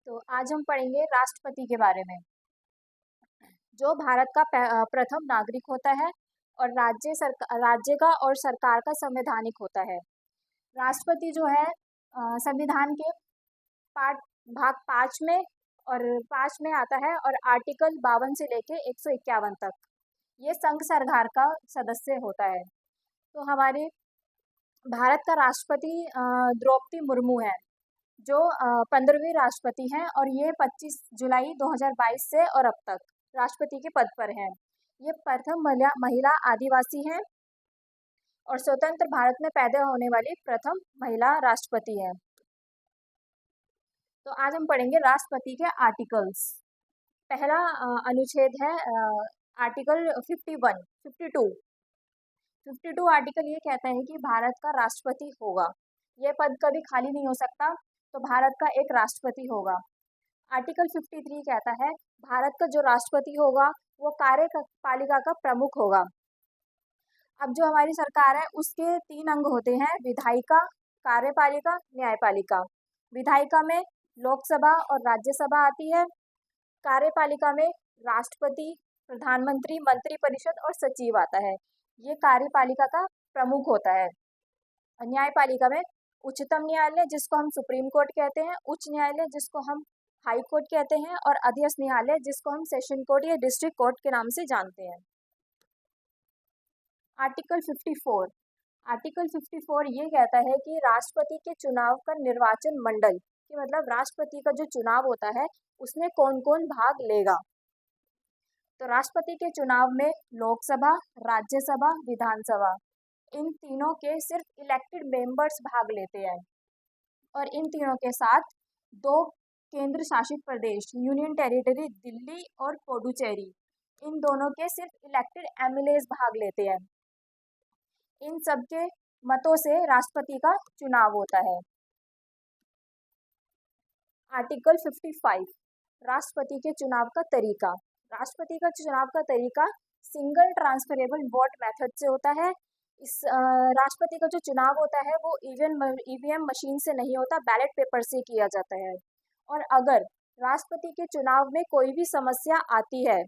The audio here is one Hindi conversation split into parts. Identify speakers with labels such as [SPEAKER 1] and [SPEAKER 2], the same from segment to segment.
[SPEAKER 1] तो आज हम पढ़ेंगे राष्ट्रपति के बारे में, जो भारत का प्रथम नागरिक होता है और राज्य का और सरकार का संवैधानिक होता है। राष्ट्रपति जो है संविधान के पार्ट भाग 5 में और 5 में आता है और आर्टिकल 52 से लेके 151 तक ये संघ सरकार का सदस्य होता है। तो हमारे भारत का राष्ट्रपति द्रौपदी मुर्मू है, जो 15वीं राष्ट्रपति हैं और ये 25 जुलाई 2022 से और अब तक राष्ट्रपति के पद पर हैं। ये प्रथम महिला आदिवासी हैं और स्वतंत्र भारत में पैदा होने वाली प्रथम महिला राष्ट्रपति हैं। तो आज हम पढ़ेंगे राष्ट्रपति के आर्टिकल्स। पहला अनुच्छेद है आर्टिकल 52 आर्टिकल ये कहता है कि भारत का राष्ट्रपति होगा। ये पद कभी खाली नहीं हो सकता, तो भारत का एक राष्ट्रपति होगा। आर्टिकल 53 कहता है भारत का जो राष्ट्रपति होगा वो कार्यपालिका का प्रमुख होगा। अब जो हमारी सरकार है उसके 3 अंग होते हैं: विधायिका, कार्यपालिका, न्यायपालिका। विधायिका में लोकसभा और राज्यसभा आती है। कार्यपालिका में राष्ट्रपति, प्रधानमंत्री, मंत्रिपरिषद और सचिव आता है। ये कार्यपालिका का प्रमुख होता है। न्यायपालिका में उच्चतम न्यायालय, जिसको हम सुप्रीम कोर्ट कहते हैं, उच्च न्यायालय जिसको हम हाई कोर्ट कहते हैं, और अधीनस्थ न्यायालय जिसको हम सेशन कोर्ट या डिस्ट्रिक्ट कोर्ट के नाम से जानते हैं। आर्टिकल 54 ये कहता है कि राष्ट्रपति के चुनाव का निर्वाचन मंडल, कि मतलब राष्ट्रपति का जो चुनाव होता है उसमें कौन कौन भाग लेगा। तो राष्ट्रपति के चुनाव में लोकसभा, राज्यसभा, विधानसभा, इन तीनों के सिर्फ इलेक्टेड मेंबर्स भाग लेते हैं। और इन तीनों के साथ 2 केंद्र शासित प्रदेश, यूनियन टेरिटरी दिल्ली और पुडुचेरी, इन दोनों के सिर्फ इलेक्टेड एमएलएज भाग लेते हैं। इन सब के मतों से राष्ट्रपति का चुनाव होता है। आर्टिकल 55 राष्ट्रपति के चुनाव का तरीका। राष्ट्रपति का चुनाव का तरीका सिंगल ट्रांसफरेबल वोट मेथड से होता है। इस राष्ट्रपति का जो चुनाव होता है वो ईवीएम मशीन से नहीं होता, बैलेट पेपर से किया जाता है। और अगर राष्ट्रपति के चुनाव में कोई भी समस्या आती है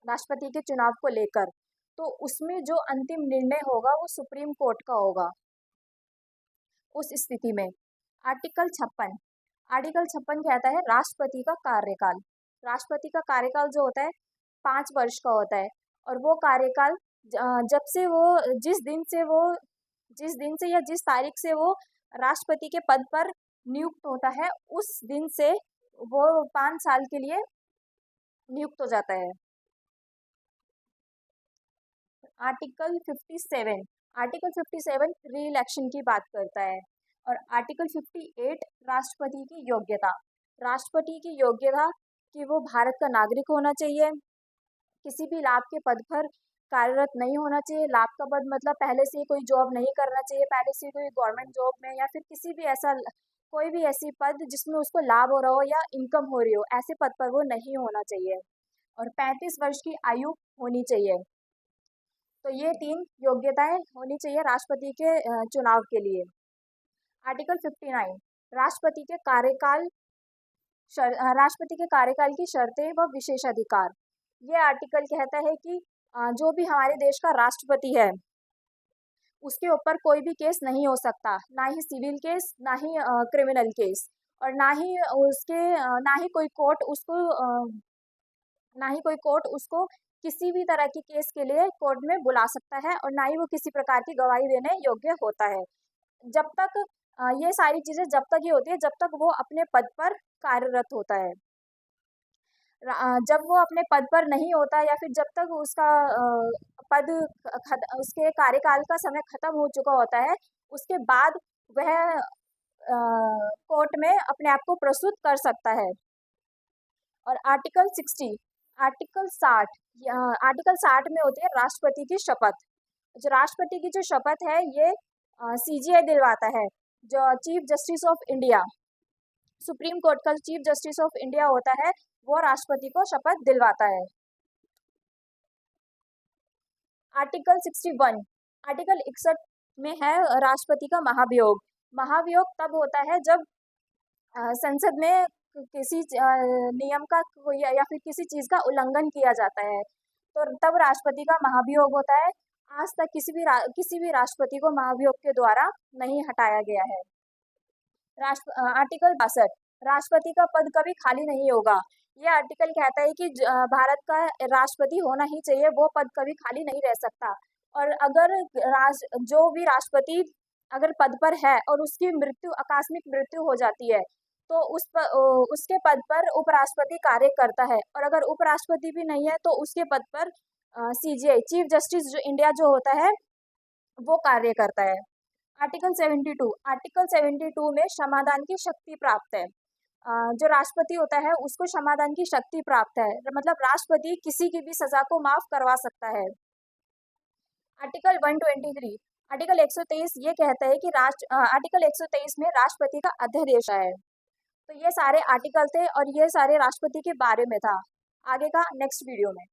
[SPEAKER 1] राष्ट्रपति के चुनाव को लेकर, तो उसमें जो अंतिम निर्णय होगा वो सुप्रीम कोर्ट का होगा। उस स्थिति में आर्टिकल 56 कहता है राष्ट्रपति का कार्यकाल। राष्ट्रपति का कार्यकाल जो होता है 5 वर्ष का होता है, और वो कार्यकाल जब से वो जिस दिन से या जिस तारीख से वो राष्ट्रपति के पद पर नियुक्त होता है, उस दिन से वो 5 साल के लिए नियुक्त हो जाता है। आर्टिकल 57 री इलेक्शन की बात करता है। और आर्टिकल 58 राष्ट्रपति की योग्यता। राष्ट्रपति की योग्यता कि वो भारत का नागरिक होना चाहिए, किसी भी लाभ के पद पर कार्यरत नहीं होना चाहिए। लाभ का पद मतलब पहले से कोई जॉब नहीं करना चाहिए, पहले से कोई गवर्नमेंट जॉब में या फिर किसी भी कोई भी ऐसी पद जिसमें उसको लाभ हो रहा हो या इनकम हो रही हो, ऐसे पद पर वो नहीं होना चाहिए। और 35 वर्ष की आयु होनी चाहिए। तो ये 3 योग्यताएं होनी चाहिए राष्ट्रपति के चुनाव के लिए। आर्टिकल 59 राष्ट्रपति के कार्यकाल की शर्तें व विशेषाधिकार। ये आर्टिकल कहता है कि जो भी हमारे देश का राष्ट्रपति है उसके ऊपर कोई भी केस नहीं हो सकता, ना ही सिविल केस, ना ही क्रिमिनल केस, और ना ही कोई कोर्ट उसको किसी भी तरह की केस के लिए कोर्ट में बुला सकता है, और ना ही वो किसी प्रकार की गवाही देने योग्य होता है। जब तक ये सारी चीज़ें जब तक ये होती है जब तक वो अपने पद पर कार्यरत होता है। जब वो अपने पद पर नहीं होता या फिर जब तक उसका उसके कार्यकाल का समय खत्म हो चुका होता है, उसके बाद वह कोर्ट में अपने आप को प्रस्तुत कर सकता है। और आर्टिकल 60 में होती है राष्ट्रपति की शपथ। जो राष्ट्रपति की जो शपथ है ये सीजीआई दिलवाता है, जो chief justice of India, supreme court का चीफ जस्टिस ऑफ इंडिया होता है, वो राष्ट्रपति को शपथ दिलवाता है। आर्टिकल 61 में है राष्ट्रपति का महाभियोग। महाभियोग तब होता है जब संसद में किसी नियम का कोई या फिर किसी चीज का उल्लंघन किया जाता है तो तब राष्ट्रपति का महाभियोग होता है। आज तक किसी भी राष्ट्रपति को महाभियोग के द्वारा नहीं हटाया गया है। आर्टिकल 62, राष्ट्रपति का पद कभी खाली नहीं होगा। ये आर्टिकल कहता है कि भारत का राष्ट्रपति होना ही चाहिए, वो पद कभी खाली नहीं रह सकता। और अगर जो भी राष्ट्रपति अगर पद पर है और उसकी आकस्मिक मृत्यु हो जाती है तो उसके पद पर उपराष्ट्रपति कार्य करता है, और अगर उपराष्ट्रपति भी नहीं है तो उसके पद पर सीजीआई चीफ जस्टिस जो इंडिया जो होता है वो कार्य करता है। आर्टिकल 72 में क्षमादान की शक्ति प्राप्त है। जो राष्ट्रपति होता है उसको क्षमादान की शक्ति प्राप्त है, मतलब राष्ट्रपति किसी की भी सजा को माफ करवा सकता है। आर्टिकल 123, आर्टिकल 123 ये कहता है कि आर्टिकल 123 में राष्ट्रपति का अध्यादेश है। तो ये सारे आर्टिकल थे और ये सारे राष्ट्रपति के बारे में था। आगे का नेक्स्ट वीडियो में।